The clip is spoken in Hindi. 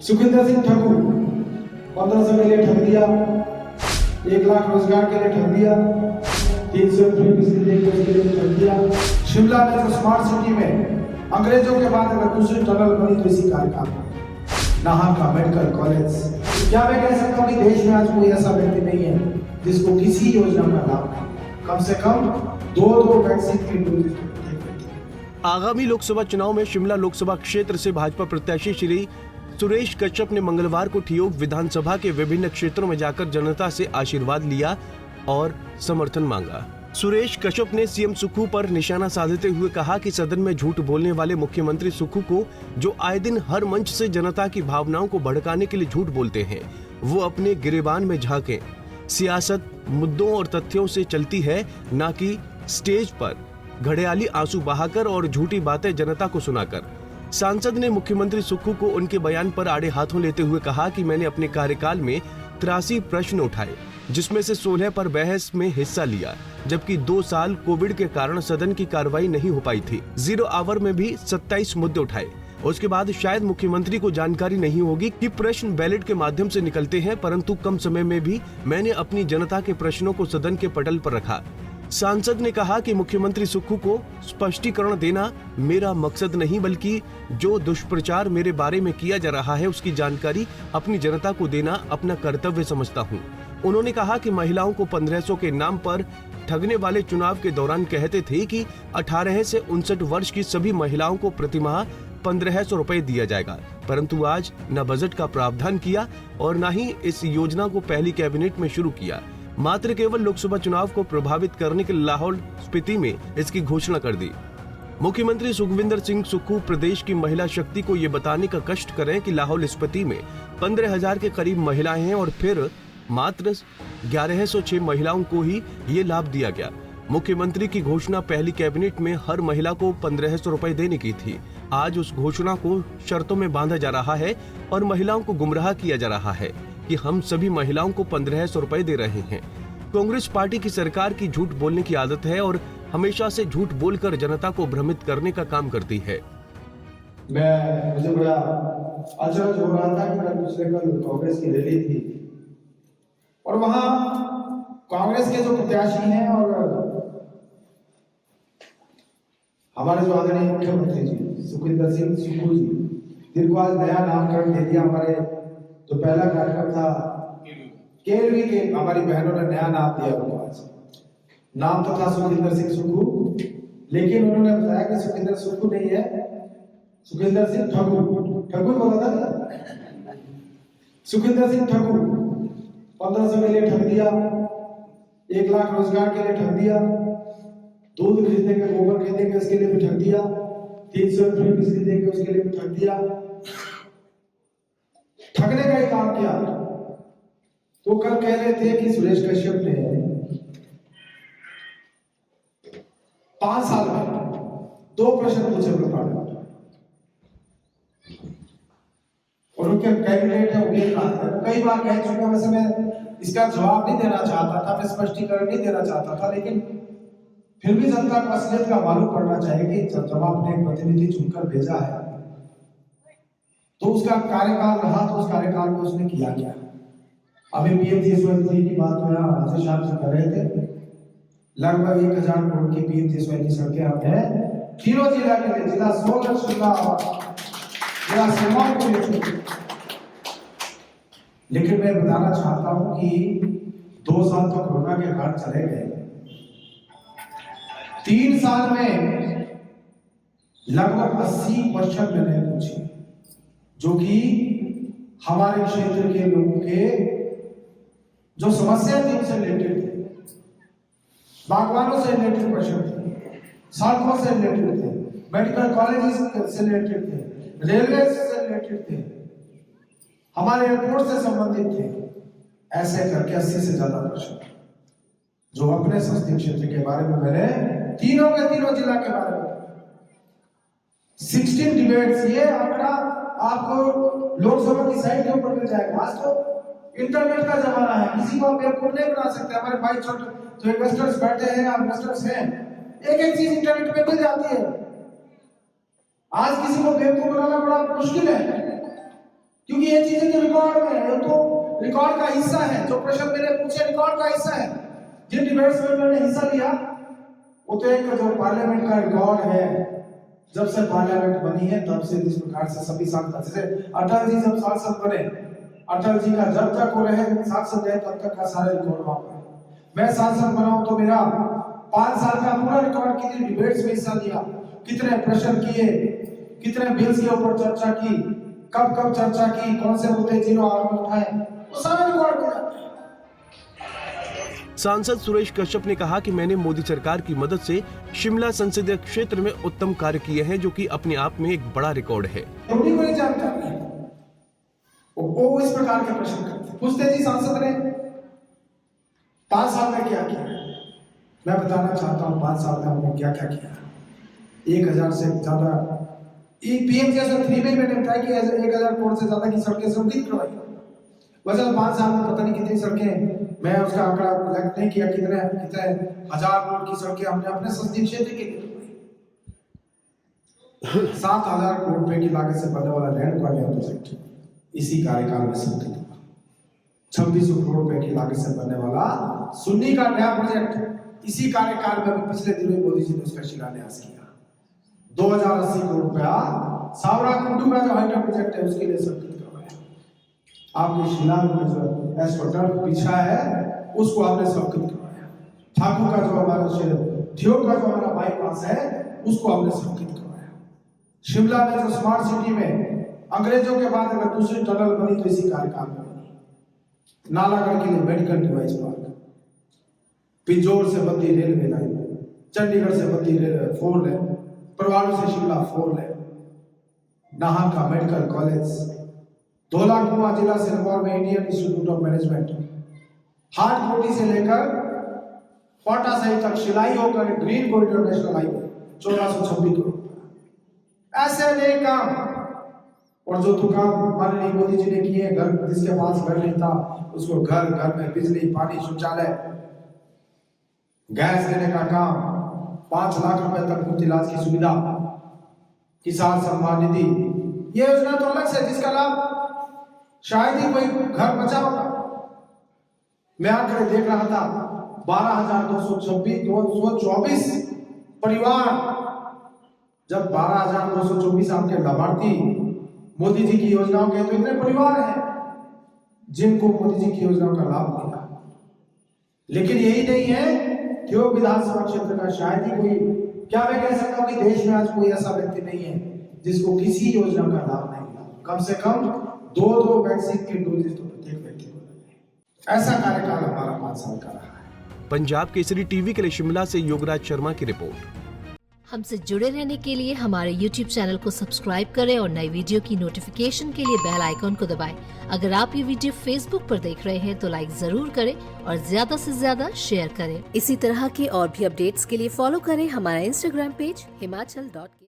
सुखविंदर सिंह ठाकुर 1500 के लिए ठग दिया, 1 लाख रोजगार के लिए ठग दिया, 300 फ्री बिजली देके उसके लिए ठग दिया। शिमला में जो स्मार्ट सिटी में अंग्रेजों के बाद अगर दूसरी टनल बनी तो इसी कार्यकाल में नाहन का मेडिकल कॉलेज। क्या मैं कह सकता हूँ कि देश में आज कोई ऐसा व्यक्ति नहीं है जिसको किसी योजना का लाभ कम से कम दो वैक्सीन की डोज। आगामी लोकसभा चुनाव में शिमला लोकसभा क्षेत्र से भाजपा प्रत्याशी श्री सुरेश कश्यप ने मंगलवार को ठियोग विधानसभा के विभिन्न क्षेत्रों में जाकर जनता से आशीर्वाद लिया और समर्थन मांगा। सुरेश कश्यप ने सीएम सुक्खू पर निशाना साधते हुए कहा कि सदन में झूठ बोलने वाले मुख्यमंत्री सुक्खू को, जो आए दिन हर मंच से जनता की भावनाओं को भड़काने के लिए झूठ बोलते हैं, वो अपने गिरेबान में झांके। सियासत मुद्दों और तथ्यों से चलती है, ना कि स्टेज पर घड़ियाली आंसू बहाकर और झूठी बातें जनता को सुनाकर। सांसद ने मुख्यमंत्री सुक्खू को उनके बयान पर आड़े हाथों लेते हुए कहा कि मैंने अपने कार्यकाल में 83 प्रश्न उठाए, जिसमें से 16 पर बहस में हिस्सा लिया, जबकि 2 साल कोविड के कारण सदन की कार्रवाई नहीं हो पाई थी। 0 आवर में भी 27 मुद्दे उठाए। उसके बाद शायद मुख्यमंत्री को जानकारी नहीं होगी कि प्रश्न बैलेट के माध्यम से निकलते हैं, परंतु कम समय में भी मैंने अपनी जनता के प्रश्नों को सदन के पटल पर रखा। सांसद ने कहा कि मुख्यमंत्री सुक्खू को स्पष्टीकरण देना मेरा मकसद नहीं, बल्कि जो दुष्प्रचार मेरे बारे में किया जा रहा है उसकी जानकारी अपनी जनता को देना अपना कर्तव्य समझता हूं। उन्होंने कहा कि महिलाओं को 1500 के नाम पर ठगने वाले चुनाव के दौरान कहते थे कि 18 से 59 वर्ष की सभी महिलाओं को प्रतिमाह 1500 रुपए दिया जाएगा, परंतु आज न बजट का प्रावधान किया और न ही इस योजना को पहली कैबिनेट में शुरू किया। मात्र केवल लोकसभा चुनाव को प्रभावित करने के लाहौल स्पीति में इसकी घोषणा कर दी। मुख्यमंत्री सुखविंदर सिंह सुक्खू प्रदेश की महिला शक्ति को ये बताने का कष्ट करें कि लाहौल स्पीति में 15,000 के करीब महिलाएं हैं और फिर मात्र 1106 महिलाओं को ही ये लाभ दिया गया। मुख्यमंत्री की घोषणा पहली कैबिनेट में हर महिला को 1500 रुपए देने की थी। आज उस घोषणा को शर्तों में बांधा जा रहा है और महिलाओं को गुमराह किया जा रहा है कि हम सभी महिलाओं को 1500 रुपए दे रहे हैं। कांग्रेस पार्टी की सरकार की झूठ बोलने की आदत है और हमेशा से झूठ बोलकर जनता को भ्रमित करने का काम करती है। मुझे बड़ा अचरज हो रहा था कि पिछले कल कांग्रेस की रैली थी और वहां कांग्रेस के जो प्रत्याशी हैं और हमारे जो आदरणीय मुख्यमंत्री जी सुखविंदर सिंह सुक्खू जी, जिनको आज नया नामकरण दे दिया। हमारे जो पहला कार्यक्रम था केलवी के हमारी बहनों ने नया नाम दिया उनको। आज नाम तो था सुखविंदर सिंह सुक्खू, लेकिन उन्होंने बताया कि सुखविंदर सुक्खू नहीं है, सुखविंदर सिंह ठाकुर। ठाकुर बोला था, सुखविंदर सिंह ठाकुर 1500 के लिए ठग दिया, 1 लाख रोजगार के लिए ठग दिया, दूध खरीदने के गोबर खरीदने के उसके लिए भी ठग दिया, 300 फ्री बिजली देके उसके लिए भी ठग दिया। ठगने का ही काम किया। तो कल कह रहे थे कि सुरेश कश्यप ने 5 साल में 2 प्रश्न पूछे प्रधान और उनके कैंडिडेट है कई बार कह चुका। वैसे मैं इसका जवाब नहीं देना चाहता था, मैं स्पष्टीकरण नहीं देना चाहता था, लेकिन फिर भी जनता को असलियत का मालूम पड़ना चाहिए कि जब आपने एक प्रतिनिधि चुनकर भेजा है तो उसका कार्यकाल रहा, तो उस कार्यकाल में उसने किया क्या। अभी पीएम-JSY की बात में अजय शाह जी कर रहे थे। लगभग 1000 करोड़ की पीएम-JSY की सड़कें अब हैं तीनों जिला के लिए, जिला सोलन, शिमला और जिला सीमाओं के लिए। लेकिन मैं बताना चाहता हूं कि 2 साल तो कोरोना के कारण चले गए। 3 साल में लगभग 80 क्वेश्चन मैंने पूछे, जो कि हमारे क्षेत्र के लोगों के जो समस्या थी उनसे रिलेटेड थे, बागवानों से रिलेटेड क्वेश्चन थे, सड़कों से रिलेटेड थे, मेडिकल कॉलेजेस से रिलेटेड थे, रेलवे से रिलेटेड थे, हमारे एयरपोर्ट से संबंधित थे। ऐसे करके 80 से ज्यादा प्रश्न जो अपने संसदीय क्षेत्र के बारे में मैंने तीनों के तीनों जिला के बारे में 16 डिबेट्स। ये आंकड़ा आपको लोकसभा की साइट के ऊपर मिल जाएगा। आज तो इंटरनेट का जमाना है, किसी को आप बेवकूफ नहीं बना सकते। हमारे भाई छोटे जो इन्वेस्टर्स बैठे हैं, इन्वेस्टर्स हैं, एक चीज इंटरनेट पे मिल जाती है। आज किसी को बेवकूफ बनाना बड़ा मुश्किल है। क्योंकि ये चीजें तो रिकॉर्ड में है, तो रिकॉर्ड का हिस्सा है। जो प्रश्न मैंने पूछे रिकॉर्ड का हिस्सा है। जिन डिबेट्स में मैंने हिस्सा लिया वो तो एक जो पार्लियामेंट का रिकॉर्ड है, जब से पार्लियामेंट बनी है तब से जिस प्रकार से सभी सांसद, जैसे अटल जी जब सांसद बने, अटल जी का जब तक वो रहे सांसद है तब तक का सारे रिकॉर्ड वहां पर। मैं सांसद बना हूं तो मेरा 5 साल का पूरा रिकॉर्ड, कितने डिबेट्स में हिस्सा लिया, कितने प्रश्न किए, कितने बिल्स के ऊपर चर्चा की, कब कब चर्चा की, कौन से मुद्दे जिन्हों आवाज उठाए, वो सारे रिकॉर्ड में जाते हैं। सांसद सुरेश कश्यप ने कहा कि मैंने मोदी सरकार की मदद से शिमला संसदीय क्षेत्र में उत्तम कार्य किए हैं, जो कि अपने आप में एक बड़ा रिकॉर्ड है। उन्हीं को नहीं जानकारी है, वो इस प्रकार के प्रश्न करते पूछते जी सांसद ने 5 साल में क्या किया। मैं बताना चाहता हूँ 5 साल में हमने क्या क्या किया। 1000 से ज्यादा PMGSY 3 में मैंने बताया कि 1000 करोड़ से ज्यादा की सड़कें संगठित करवाई। वैसे 5 साल में पता नहीं कितनी सड़कें, मैं उसका आंकड़ा कलेक्ट नहीं किया, कितने हजार करोड़ की सड़कें हमने अपने संसदीय क्षेत्र के लिए करवाई। 7000 करोड़ रुपए की लागत से बनने वाला लैंड ग्वालियर प्रोजेक्ट इसी कार्यकाल में संगठित हुआ। 2600 करोड़ रुपए की लागत से बनने वाला सुन्नी का नया प्रोजेक्ट इसी कार्यकाल में पिछले दिनों मोदी जी ने उसका शिलान्यास किया। 2080 करोड़ रुपया सावरा कुंडू का जो हाईटेक प्रोजेक्ट है उसके लिए संगठित करवाया। आपके शिलांग में जो एस्ट्रोटर्फ बिछा है उसको आपने संगठित करवाया। ठाकुर का जो हमारा ठियोग का जो हमारा बाईपास है उसको आपने संगठित करवाया। शिमला में जो स्मार्ट सिटी में अंग्रेजों के बाद अगर दूसरी टनल बनी तो इसी कार्यकाल में बनी। नालागढ़ के लिए मेडिकल डिवाइस पार्क, पिंजौर से बनती रेलवे लाइन, चंडीगढ़ से बनती 4 लेन, परवाणू से शिमला 4 लेन, नाहन का मेडिकल कॉलेज, धौलाकुआं जिला सिरमौर में Indian institute of management, Hatkoti से लेकर कोटा सही तक शिलाई होकर green corridor national highway 1426 crore. ऐसे नए काम और जो तो काम माननीय मोदी जी ने किए, घर जिसके पास घर नहीं था उसको घर में बिजली, पानी, शौचालय, गैस देने का काम, 5 लाख रुपए तक मुफ्त इलाज की सुविधा, किसान सम्मान निधि, ये योजना तो अलग से जिसका लाभ शायद ही कोई घर बचा होगा। मैं आकर देख रहा था 12,224 परिवार, जब 12,224 आपके लाभार्थी मोदी जी की योजनाओं के, तो इतने परिवार हैं जिनको मोदी जी की योजनाओं का लाभ मिला। लेकिन यही नहीं है कि वो विधानसभा क्षेत्र का शायद ही कोई, क्या मैं कह सकता हूं कि देश में आज कोई ऐसा व्यक्ति नहीं है जिसको किसी योजना का लाभ नहीं मिला। कम से कम 2 वैक्सीन के डोजेज तो प्रत्येक व्यक्ति को लगे। ऐसा कार्यकाल हमारा 5 साल का रहा है। पंजाब केसरी टीवी के लिए शिमला से योगराज शर्मा की रिपोर्ट। हमसे जुड़े रहने के लिए हमारे YouTube चैनल को सब्सक्राइब करें और नई वीडियो की नोटिफिकेशन के लिए बेल आइकॉन को दबाएं। अगर आप ये वीडियो Facebook पर देख रहे हैं तो लाइक जरूर करें और ज्यादा से ज्यादा शेयर करें। इसी तरह के और भी अपडेट्स के लिए फॉलो करें हमारा Instagram पेज himachal.ke।